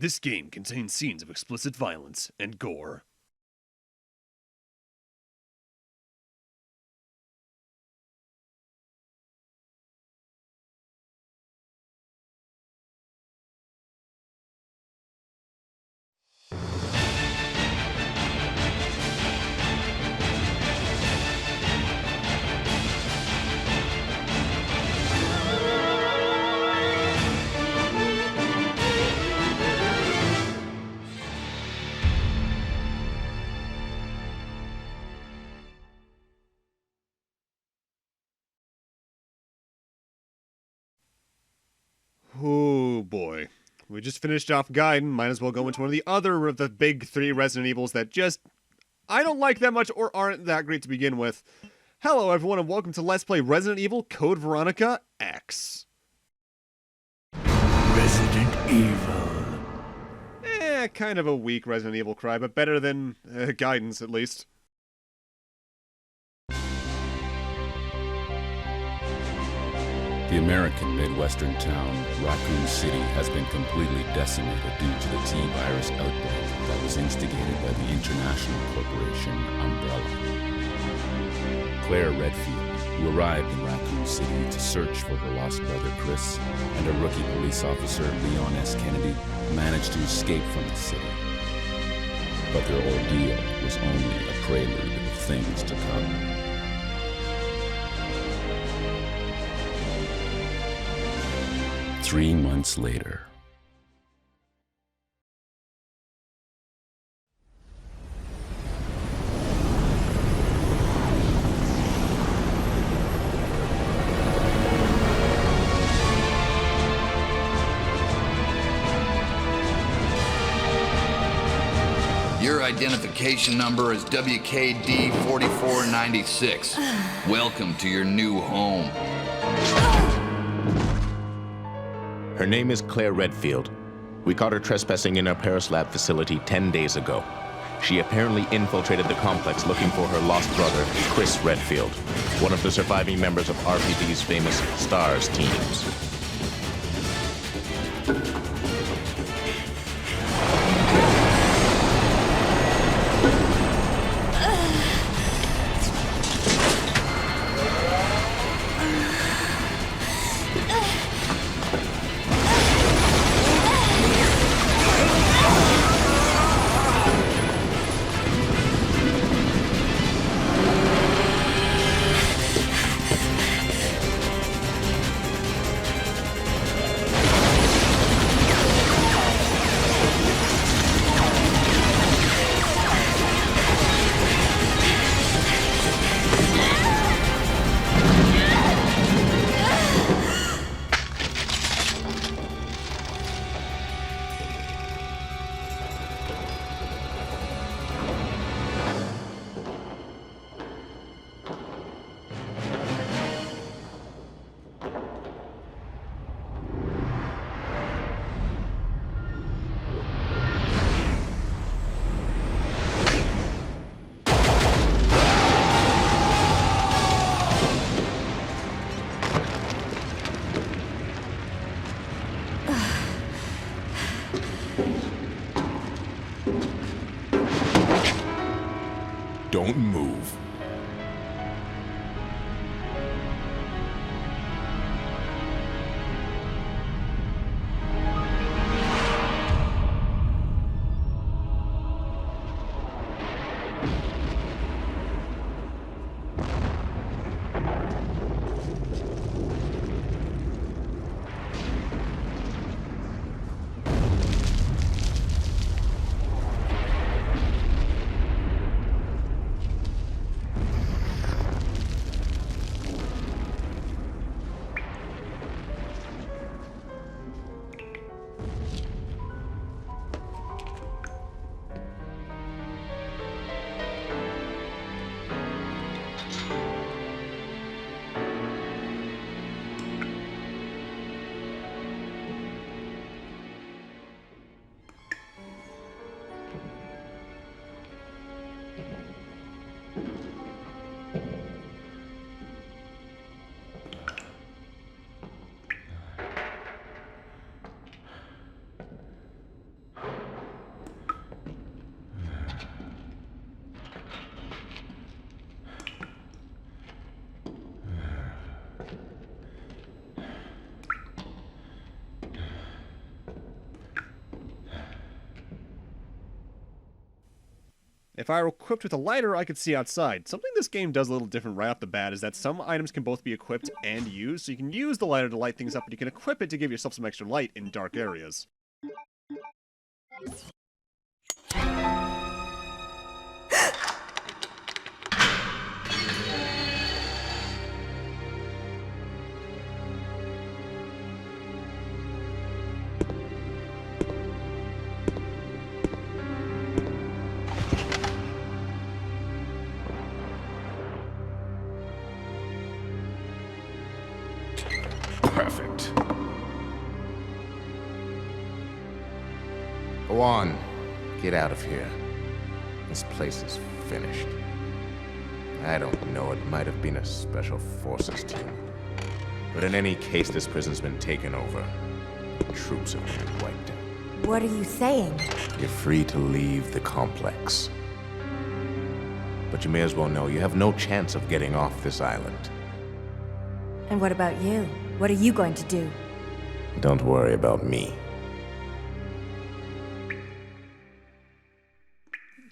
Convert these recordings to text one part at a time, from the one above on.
This game contains scenes of explicit violence and gore. Oh boy. We just finished off Gaiden, might as well go into one of the other of the big three Resident Evils that just I don't like that much or aren't that great to begin with. Hello everyone and welcome to Let's Play Resident Evil Code Veronica X. Resident Evil. Kind of a weak Resident Evil cry, but better than Gaiden's at least. The American Midwestern town, Raccoon City, has been completely decimated due to the T-Virus outbreak that was instigated by the international corporation Umbrella. Claire Redfield, who arrived in Raccoon City to search for her lost brother Chris, and a rookie police officer, Leon S. Kennedy, managed to escape from the city. But their ordeal was only a prelude of things to come. 3 months later. Your identification number is WKD4496. Welcome to your new home. Her name is Claire Redfield. We caught her trespassing in our Paris lab facility 10 days ago. She apparently infiltrated the complex looking for her lost brother, Chris Redfield, one of the surviving members of RPD's famous STARS teams. Don't move. If I were equipped with a lighter, I could see outside. Something this game does a little different right off the bat is that some items can both be equipped and used, so you can use the lighter to light things up, but you can equip it to give yourself some extra light in dark areas. Perfect. Go on. Get out of here. This place is finished. I don't know, it might have been a special forces team. But in any case, this prison's been taken over. Troops have been wiped out. What are you saying? You're free to leave the complex. But you may as well know you have no chance of getting off this island. And what about you? What are you going to do? Don't worry about me.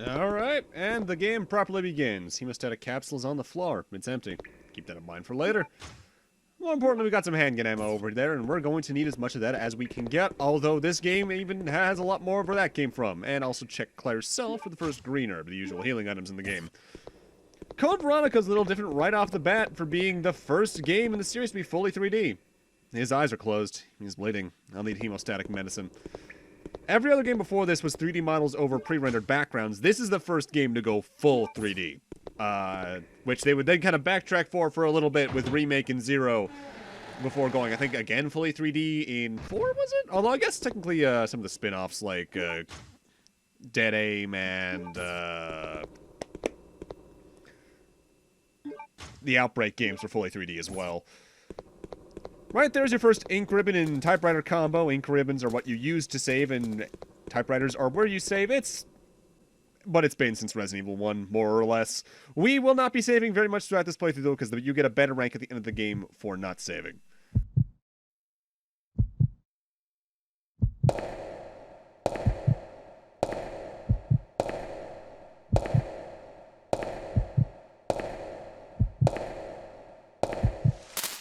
Alright, and the game properly begins. Hemostatic capsule is on the floor. It's empty. Keep that in mind for later. More importantly, we got some handgun ammo over there, and we're going to need as much of that as we can get, although this game even has a lot more of where that came from. And also check Claire's cell for the first green herb, the usual healing items in the game. T-Veronica's a little different right off the bat for being the first game in the series to be fully 3D. His eyes are closed. He's bleeding. I'll need hemostatic medicine. Every other game before this was 3D models over pre-rendered backgrounds. This is the first game to go full 3D. Which they would then kind of backtrack for a little bit with Remake and Zero before going, I think, again fully 3D in 4, was it? Although I guess technically some of the spin-offs like Dead Aim and the Outbreak games were fully 3D as well. Right, there's your first ink ribbon and typewriter combo. Ink ribbons are what you use to save, and typewriters are where you save. But it's been since Resident Evil 1, more or less. We will not be saving very much throughout this playthrough, though, because you get a better rank at the end of the game for not saving.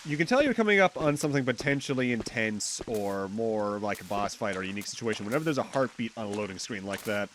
You can tell you're coming up on something potentially intense or more like a boss fight or a unique situation whenever there's a heartbeat on a loading screen like that.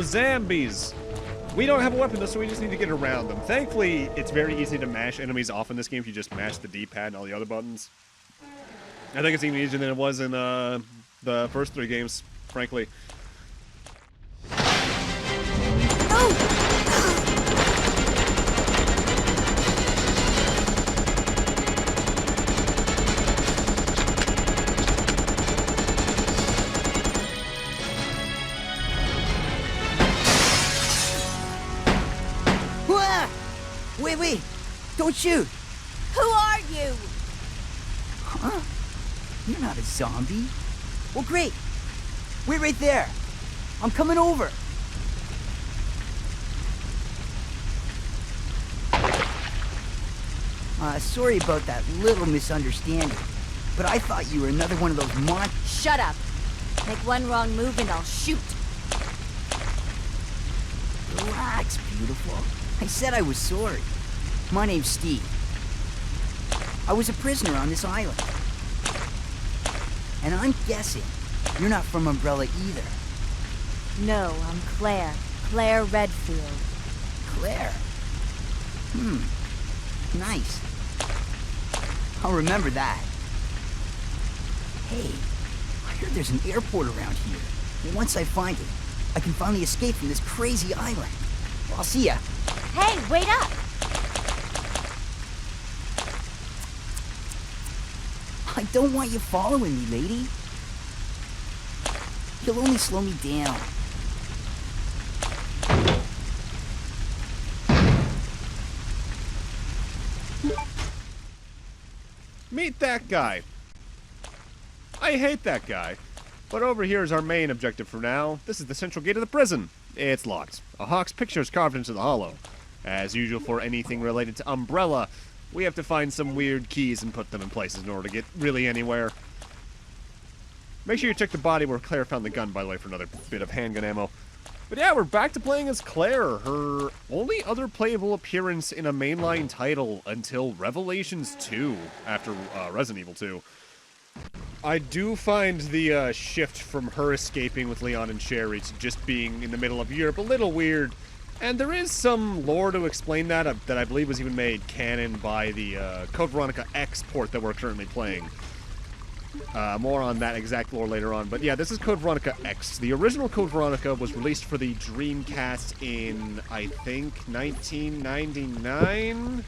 Zombies! We don't have a weapon though, so we just need to get around them. Thankfully, it's very easy to mash enemies off in this game if you just mash the D-pad and all the other buttons. I think it's even easier than it was in the first 3 games, frankly. Wait! Don't shoot! Who are you? Huh? You're not a zombie. Well, great. Wait right there. I'm coming over. Sorry about that little misunderstanding, but I thought you were another one of those Shut up. Make one wrong move and I'll shoot. Relax, beautiful. I said I was sorry. My name's Steve. I was a prisoner on this island. And I'm guessing you're not from Umbrella either. No, I'm Claire. Claire Redfield. Claire? Nice. I'll remember that. Hey, I heard there's an airport around here. And once I find it, I can finally escape from this crazy island. Well, I'll see ya. Hey, wait up! I don't want you following me, lady. You'll only slow me down. Meet that guy. I hate that guy. But over here is our main objective for now. This is the central gate of the prison. It's locked. A hawk's picture is carved into the hollow. As usual for anything related to Umbrella, we have to find some weird keys and put them in places in order to get really anywhere. Make sure you check the body where Claire found the gun, by the way, for another bit of handgun ammo. But yeah, we're back to playing as Claire, her only other playable appearance in a mainline title until Revelations 2, after Resident Evil 2. I do find the shift from her escaping with Leon and Sherry to just being in the middle of Europe a little weird. And there is some lore to explain that I believe was even made canon by the Code Veronica X port that we're currently playing. More on that exact lore later on. But yeah, this is Code Veronica X. The original Code Veronica was released for the Dreamcast in, I think, 1999?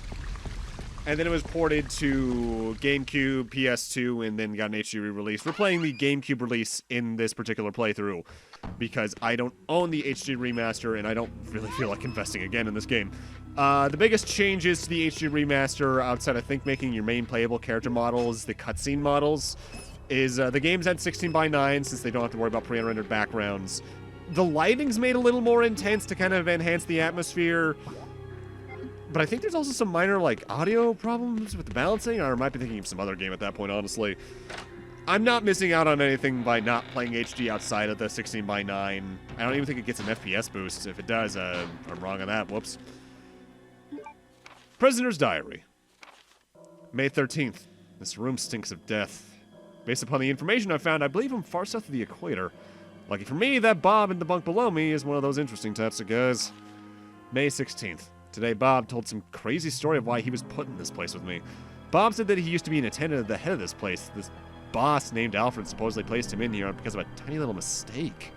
And then it was ported to GameCube, PS2, and then got an HD re-release. We're playing the GameCube release in this particular playthrough, because I don't own the HD remaster, and I don't really feel like investing again in this game. The biggest changes to the HD remaster, outside I think making your main playable character models the cutscene models, is the game's at 16:9 since they don't have to worry about pre-rendered backgrounds. The lighting's made a little more intense to kind of enhance the atmosphere. But I think there's also some minor, like, audio problems with the balancing, or I might be thinking of some other game at that point, honestly. I'm not missing out on anything by not playing HD outside of the 16:9. I don't even think it gets an FPS boost. If it does, I'm wrong on that. Whoops. Prisoner's Diary. May 13th. This room stinks of death. Based upon the information I found, I believe I'm far south of the equator. Lucky for me, that Bob in the bunk below me is one of those interesting types of guys. May 16th. Today, Bob told some crazy story of why he was put in this place with me. Bob said that he used to be an attendant at the head of this place. This boss named Alfred supposedly placed him in here because of a tiny little mistake.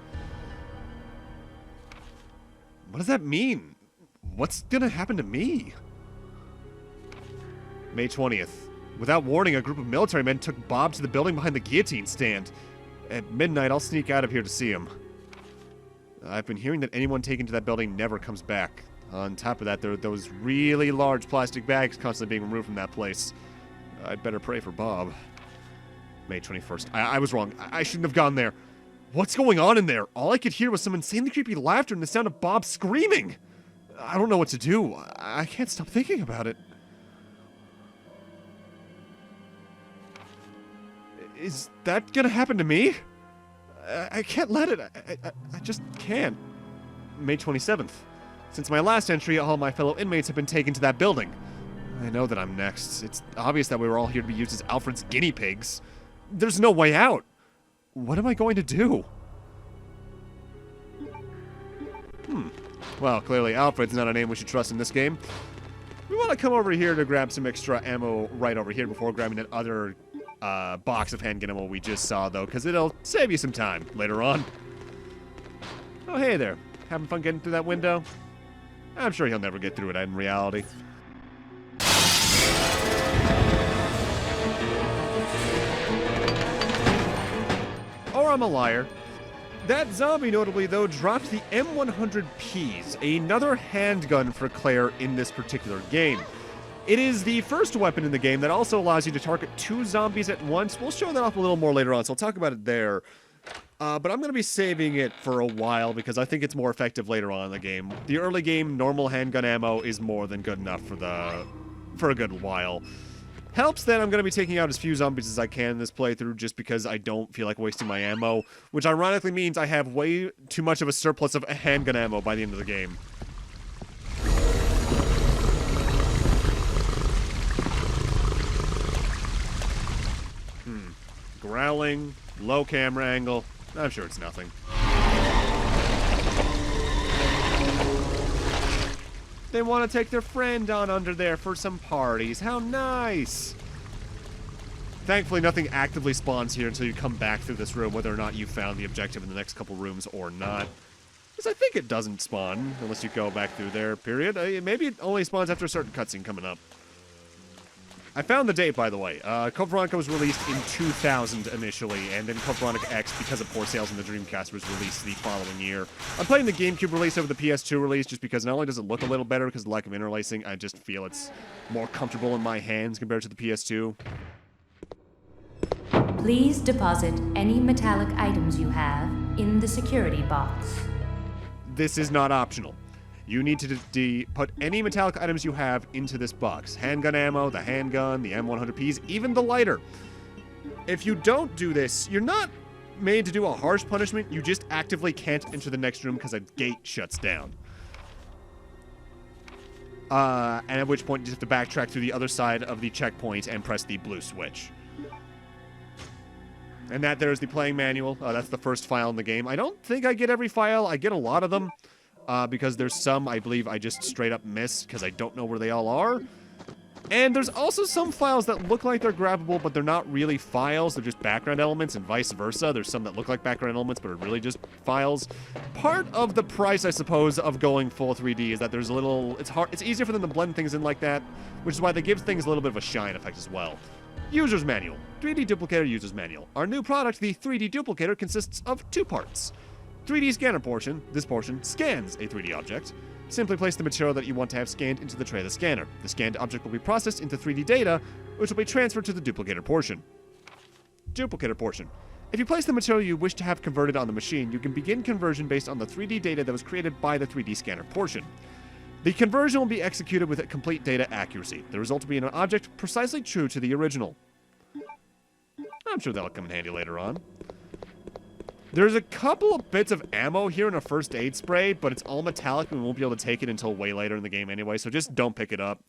What does that mean? What's gonna happen to me? May 20th. Without warning, a group of military men took Bob to the building behind the guillotine stand. At midnight, I'll sneak out of here to see him. I've been hearing that anyone taken to that building never comes back. On top of that, there are those really large plastic bags constantly being removed from that place. I'd better pray for Bob. May 21st. I was wrong. I shouldn't have gone there. What's going on in there? All I could hear was some insanely creepy laughter and the sound of Bob screaming. I don't know what to do. I can't stop thinking about it. Is that gonna happen to me? I can't let it. I just can't. May 27th. Since my last entry, all my fellow inmates have been taken to that building. I know that I'm next. It's obvious that we were all here to be used as Alfred's guinea pigs. There's no way out. What am I going to do? Well, clearly Alfred's not a name we should trust in this game. We want to come over here to grab some extra ammo right over here before grabbing that other box of handgun ammo we just saw, though, because it'll save you some time later on. Oh, hey there. Having fun getting through that window? I'm sure he'll never get through it in reality. Or I'm a liar. That zombie, notably, though, dropped the M100Ps, another handgun for Claire in this particular game. It is the first weapon in the game that also allows you to target 2 zombies at once. We'll show that off a little more later on, so I'll talk about it there. But I'm going to be saving it for a while because I think it's more effective later on in the game. The early game normal handgun ammo is more than good enough for a good while. Helps that I'm going to be taking out as few zombies as I can in this playthrough just because I don't feel like wasting my ammo, which ironically means I have way too much of a surplus of handgun ammo by the end of the game. growling, low camera angle. I'm sure it's nothing. They want to take their friend on under there for some parties. How nice! Thankfully, nothing actively spawns here until you come back through this room, whether or not you found the objective in the next couple rooms or not. Because I think it doesn't spawn unless you go back through there, period. Maybe it only spawns after a certain cutscene coming up. I found the date, by the way. Code Veronica was released in 2000 initially, and then Code Veronica X, because of poor sales in the Dreamcast, was released the following year. I'm playing the GameCube release over the PS2 release just because not only does it look a little better because of the lack of interlacing, I just feel it's more comfortable in my hands compared to the PS2. Please deposit any metallic items you have in the security box. This is not optional. You need to put any metallic items you have into this box. Handgun ammo, the handgun, the M100Ps, even the lighter. If you don't do this, you're not made to do a harsh punishment. You just actively can't enter the next room because a gate shuts down. And at which point you just have to backtrack through the other side of the checkpoint and press the blue switch. And that there's the playing manual. That's the first file in the game. I don't think I get every file. I get a lot of them. Because there's some I believe I just straight up missed because I don't know where they all are. And there's also some files that look like they're grabbable, but they're not really files. They're just background elements and vice versa. There's some that look like background elements, but are really just files. Part of the price, I suppose, of going full 3D is that there's a little... It's easier for them to blend things in like that, which is why they give things a little bit of a shine effect as well. User's Manual. 3D Duplicator User's Manual. Our new product, the 3D Duplicator, consists of two parts. 3D scanner portion, this portion, scans a 3D object. Simply place the material that you want to have scanned into the tray of the scanner. The scanned object will be processed into 3D data, which will be transferred to the duplicator portion. Duplicator portion. If you place the material you wish to have converted on the machine, you can begin conversion based on the 3D data that was created by the 3D scanner portion. The conversion will be executed with complete data accuracy. The result will be an object precisely true to the original. I'm sure that'll come in handy later on. There's a couple of bits of ammo here in a first aid spray, but it's all metallic and we won't be able to take it until way later in the game anyway, so just don't pick it up.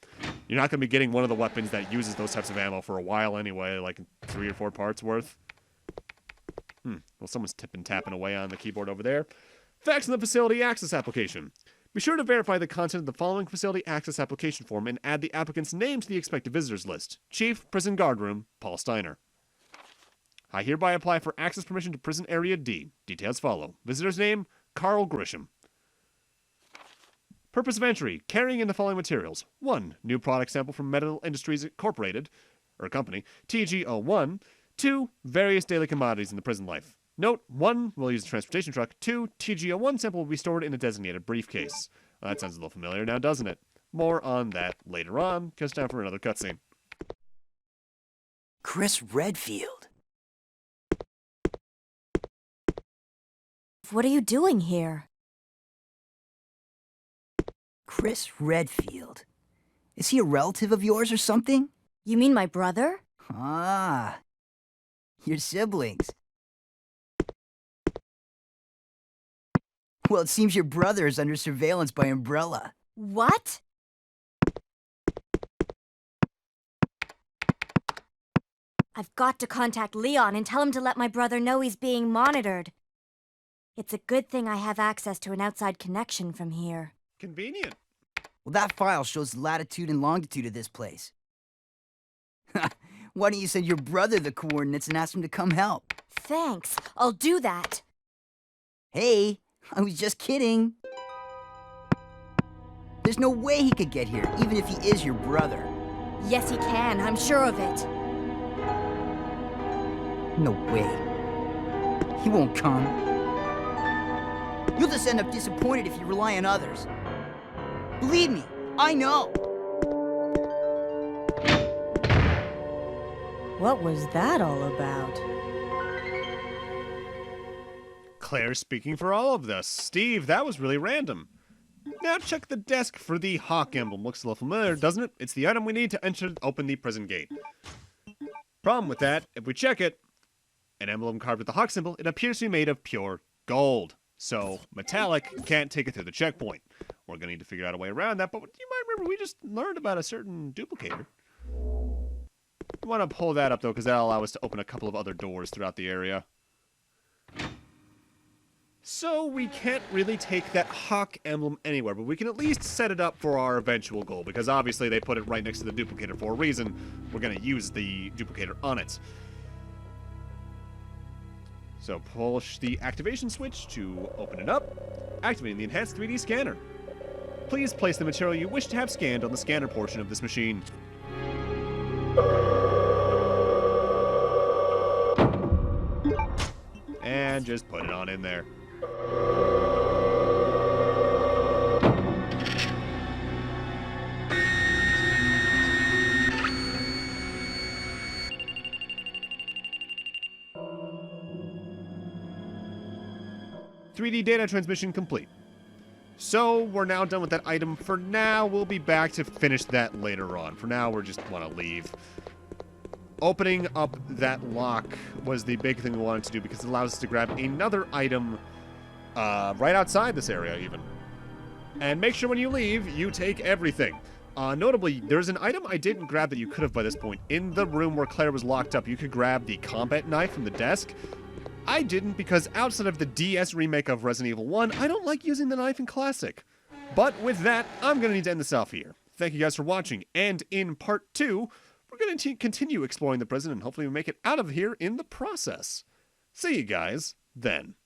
You're not going to be getting one of the weapons that uses those types of ammo for a while anyway, like 3 or 4 parts worth. Well, someone's tapping away on the keyboard over there. Facts in the Facility Access Application. Be sure to verify the content of the following Facility Access Application form and add the applicant's name to the expected visitors list. Chief, Prison Guard Room, Paul Steiner. I hereby apply for access permission to Prison Area D. Details follow. Visitor's name, Carl Grisham. Purpose of entry, carrying in the following materials. 1. New product sample from Metal Industries Incorporated, or company, TG01. 2. Various daily commodities in the prison life. Note, 1. We'll use a transportation truck. 2. TG01 sample will be stored in a designated briefcase. Well, that sounds a little familiar now, doesn't it? More on that later on, because time for another cutscene. Chris Redfield. What are you doing here? Chris Redfield. Is he a relative of yours or something? You mean my brother? Ah, your siblings. Well, it seems your brother is under surveillance by Umbrella. What? I've got to contact Leon and tell him to let my brother know he's being monitored. It's a good thing I have access to an outside connection from here. Convenient. Well, that file shows the latitude and longitude of this place. Why don't you send your brother the coordinates and ask him to come help? Thanks, I'll do that. Hey, I was just kidding. There's no way he could get here, even if he is your brother. Yes, he can, I'm sure of it. No way. He won't come. You'll just end up disappointed if you rely on others. Believe me, I know. What was that all about? Claire's speaking for all of this. Steve, that was really random. Now check the desk for the hawk emblem. Looks a little familiar, doesn't it? It's the item we need to open the prison gate. Problem with that, if we check it, an emblem carved with the hawk symbol, it appears to be made of pure gold. So, metallic can't take it through the checkpoint. We're going to need to figure out a way around that, but you might remember we just learned about a certain duplicator. We want to pull that up, though, because that'll allow us to open a couple of other doors throughout the area. So we can't really take that hawk emblem anywhere, but we can at least set it up for our eventual goal, because obviously they put it right next to the duplicator for a reason. We're going to use the duplicator on it. So push the activation switch to open it up, activating the enhanced 3D scanner. Please place the material you wish to have scanned on the scanner portion of this machine. And just put it on in there. .3D data transmission complete. So, we're now done with that item. For now, we'll be back to finish that later on. For now, we just want to leave. Opening up that lock was the big thing we wanted to do because it allows us to grab another item right outside this area, even. And make sure when you leave, you take everything. Notably, there's an item I didn't grab that you could have by this point. In the room where Claire was locked up, you could grab the combat knife from the desk. I didn't because outside of the DS remake of Resident Evil 1, I don't like using the knife in Classic. But with that, I'm going to need to end this off here. Thank you guys for watching, and in part 2, we're going to continue exploring the prison and hopefully we make it out of here in the process. See you guys then.